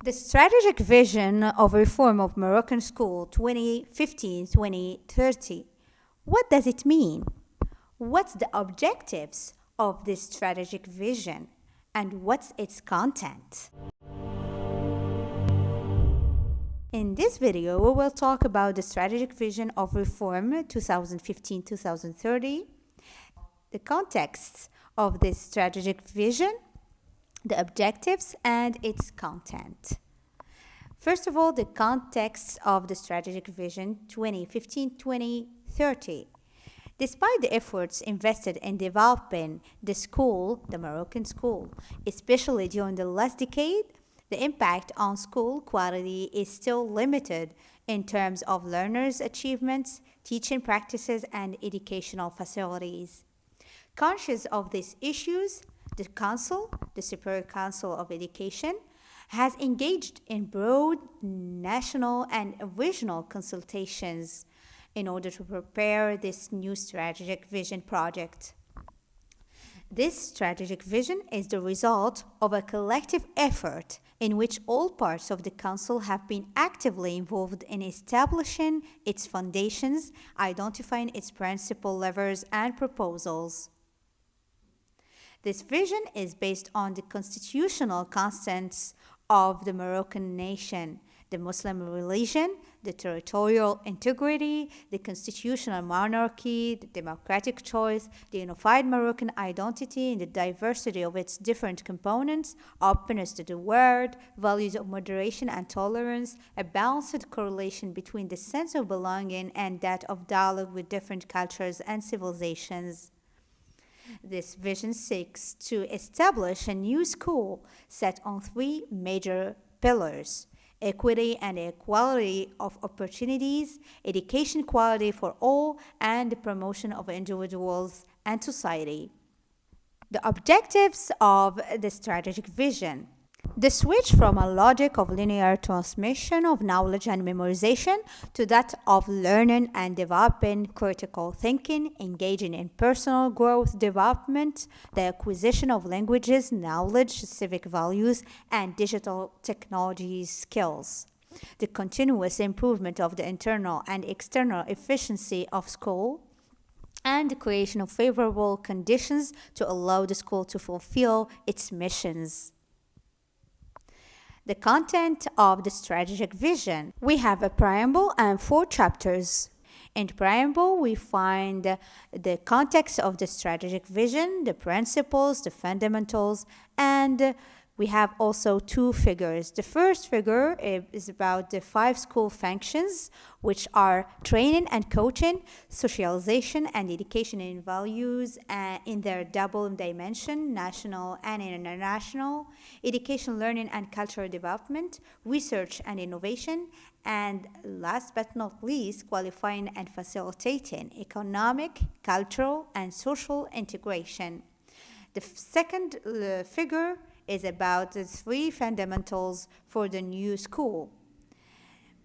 The strategic vision of reform of Moroccan school 2015-2030. What does it mean? What's the objectives of this strategic vision? And what's its content? In this video, we will talk about the strategic vision of reform 2015-2030, the context of this strategic vision, the objectives, and its content. First of all, the context of the strategic vision 2015-2030. Despite the efforts invested in developing the school, the Moroccan school, especially during the last decade, the impact on school quality is still limited in terms of learners' achievements, teaching practices, and educational facilities. Conscious of these issues, the Council, the Superior Council of Education, has engaged in broad national and regional consultations in order to prepare this new strategic vision project. This strategic vision is the result of a collective effort in which all parts of the Council have been actively involved in establishing its foundations, identifying its principal levers and proposals. This vision is based on the constitutional constants of the Moroccan nation, the Muslim religion, the territorial integrity, the constitutional monarchy, the democratic choice, the unified Moroccan identity in the diversity of its different components, openness to the world, values of moderation and tolerance, a balanced correlation between the sense of belonging and that of dialogue with different cultures and civilizations. This vision seeks to establish a new school set on three major pillars: equity and equality of opportunities, education quality for all, and the promotion of individuals and society. The objectives of the strategic vision. The switch from a logic of linear transmission of knowledge and memorization to that of learning and developing critical thinking, engaging in personal growth development, the acquisition of languages, knowledge, civic values, and digital technology skills. The continuous improvement of the internal and external efficiency of school, and the creation of favorable conditions to allow the school to fulfill its missions. The content of the strategic vision. We have a preamble and 4 chapters. In the preamble, we find the context of the strategic vision, the principles, the fundamentals, and we have also 2 figures. The first figure is about the 5 school functions, which are training and coaching, socialization and education in values in their double dimension, national and international, education, learning and cultural development, research and innovation, and last but not least, qualifying and facilitating economic, cultural, and social integration. The second figure is about the 3 fundamentals for the new school.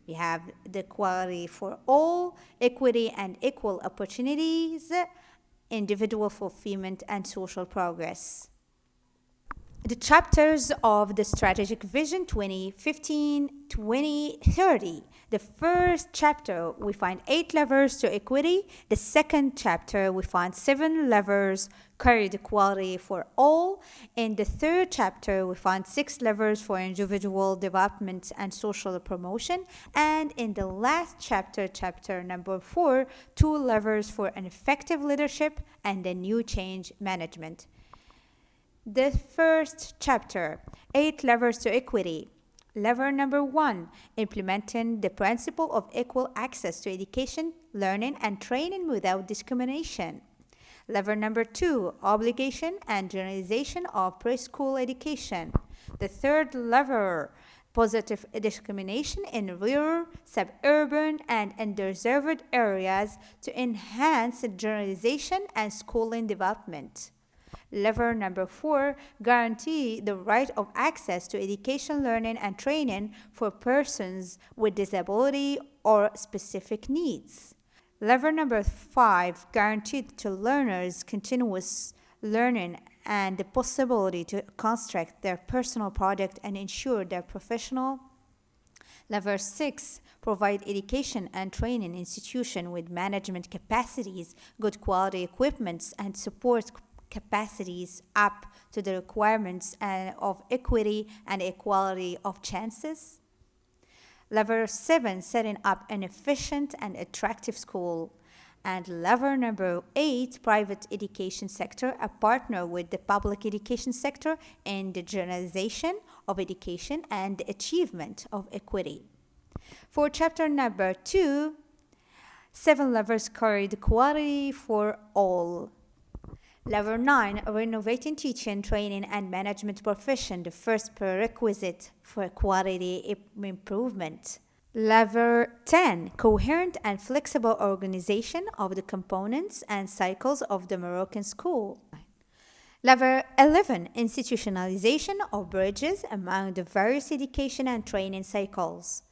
We have the quality for all, equity and equal opportunities, individual fulfillment, and social progress. The chapters of the strategic vision 2015-2030. The first chapter, we find 8 levers to equity. The second chapter, we find 7 levers carried equality for all. In the third chapter, we find 6 levers for individual development and social promotion. And in the last chapter, chapter number 4, 2 levers for an effective leadership and a new change management. The first chapter, 8 levers to equity. Lever number 1, implementing the principle of equal access to education, learning, and training without discrimination. Lever number 2, obligation and generalization of preschool education. The third lever, positive discrimination in rural, suburban, and underserved areas to enhance generalization and schooling development. Lever number 4, guarantee the right of access to education, learning, and training for persons with disability or specific needs. Lever number 5, guaranteed to learners continuous learning and the possibility to construct their personal product and ensure their professional. Level 6, provide education and training institution with management capacities, good quality equipments, and support capacities up to the requirements of equity and equality of chances. Level 7, setting up an efficient and attractive school. And level number 8, private education sector, a partner with the public education sector in the generalization of education and the achievement of equity. For chapter number 2, 7 levels carry the quality for all. Level 9, renovating teaching, training, and management profession, the first prerequisite for quality improvement. Level 10, coherent and flexible organization of the components and cycles of the Moroccan school. Level 11, institutionalization of bridges among the various education and training cycles.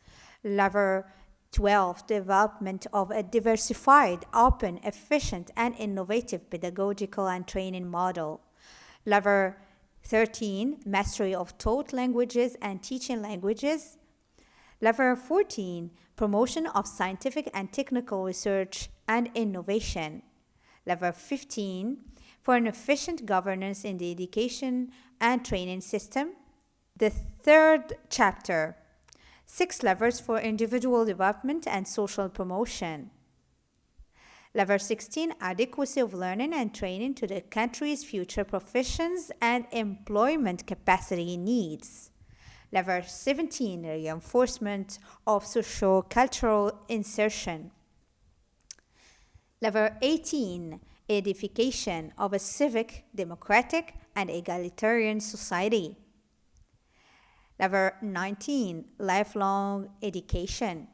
Level 12, development of a diversified, open, efficient, and innovative pedagogical and training model. Level 13, mastery of taught languages and teaching languages. Level 14, promotion of scientific and technical research and innovation. Level 15, for an efficient governance in the education and training system. The third chapter, 6 levels for individual development and social promotion. Level 16, adequacy of learning and training to the country's future professions and employment capacity needs. Level 17, reinforcement of socio-cultural insertion. Level 18, edification of a civic, democratic, and egalitarian society. Level 19, lifelong education.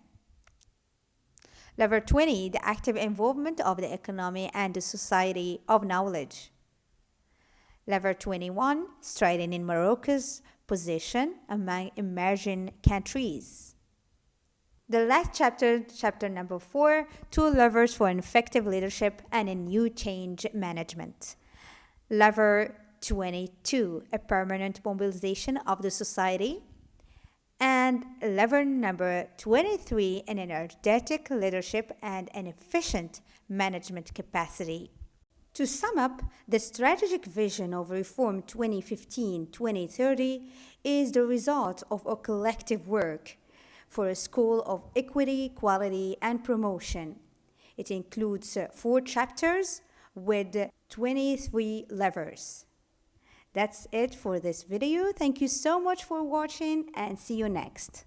Level 20, the active involvement of the economy and the society of knowledge. Level 21, strengthening Morocco's position among emerging countries. The last chapter, chapter number 4, 2 levers for an effective leadership and a new change management. Level 22, a permanent mobilization of the society. And level number 23, an energetic leadership and an efficient management capacity. To sum up, the strategic vision of Reform 2015-2030 is the result of a collective work for a school of equity, quality, and promotion. It includes 4 chapters with 23 levers. That's it for this video. Thank you so much for watching and see you next.